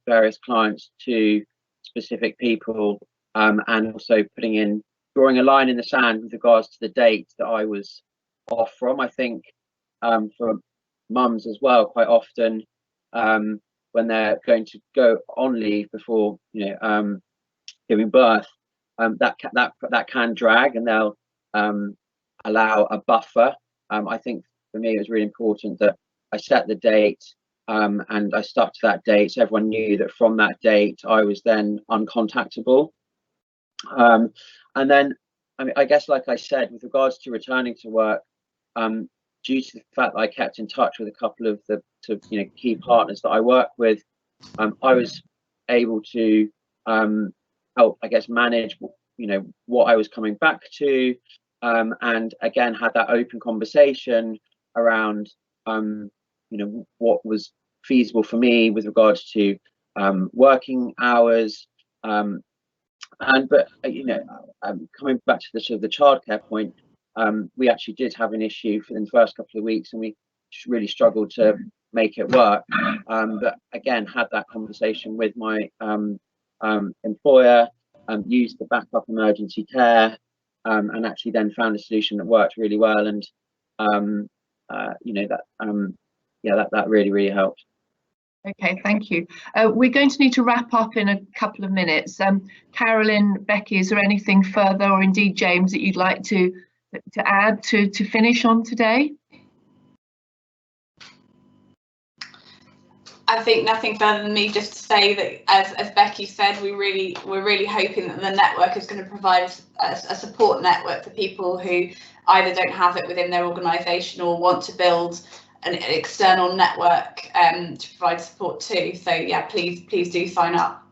various clients to specific people, and also drawing a line in the sand with regards to the date that I was off from. I think for mums as well, quite often when they're going to go on leave before, you know, giving birth, that can drag, and they'll allow a buffer. I think for me it was really important that I set the date, and I stuck to that date, so everyone knew that from that date I was then uncontactable. And then, I mean, I guess, like I said, with regards to returning to work, due to the fact that I kept in touch with a couple of the key partners that I work with, I was able to help, I guess, manage, you know, what I was coming back to, and again had that open conversation around you know, what was feasible for me with regards to working hours, but you know, coming back to the sort of the childcare point, we actually did have an issue in the first couple of weeks, and we really struggled to make it work, but again had that conversation with my employer, used the backup emergency care, and actually then found a solution that worked really well, and you know, that really helped.
Okay, thank you. We're going to need to wrap up in a couple of minutes. Carolyn, Becky, is there anything further, or indeed James, that you'd like to add to finish on today?
I think nothing further than me, just to say that, as Becky said, we're really hoping that the network is going to provide a support network for people who either don't have it within their organisation or want to build an external network to provide support too. So yeah, please do sign up.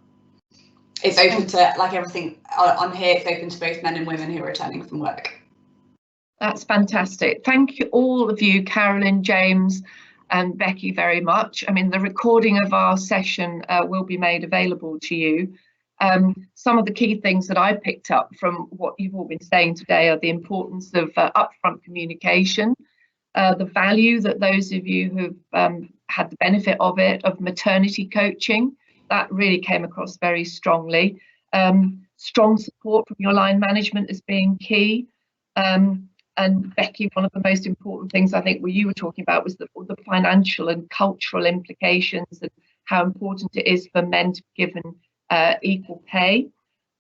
It's open to, like everything on here, it's open to both men and women who are returning from work.
That's fantastic. Thank you, all of you, Carolyn, James and Becky, very much. I mean, the recording of our session will be made available to you. Some of the key things that I picked up from what you've all been saying today are the importance of upfront communication, the value that those of you who've had the benefit of it, of maternity coaching, that really came across very strongly. Strong support from your line management as being key. And Becky, one of the most important things I think what you were talking about was the financial and cultural implications, and how important it is for men to be given equal pay.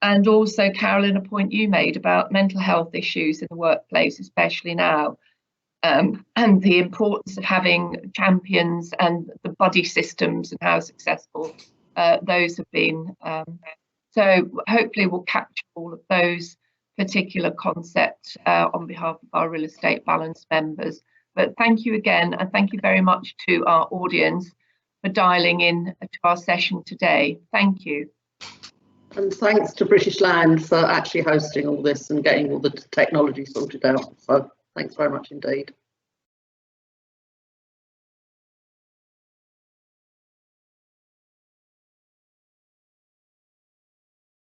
And also, Carolyn, a point you made about mental health issues in the workplace, especially now, and the importance of having champions and the buddy systems and how successful those have been. So hopefully we'll capture all of those particular concepts on behalf of our Real Estate Balance members. But thank you again, and thank you very much to our audience for dialing in to our session today. Thank you.
And thanks to British Land for actually hosting all this and getting all the technology sorted out. So thanks very much indeed.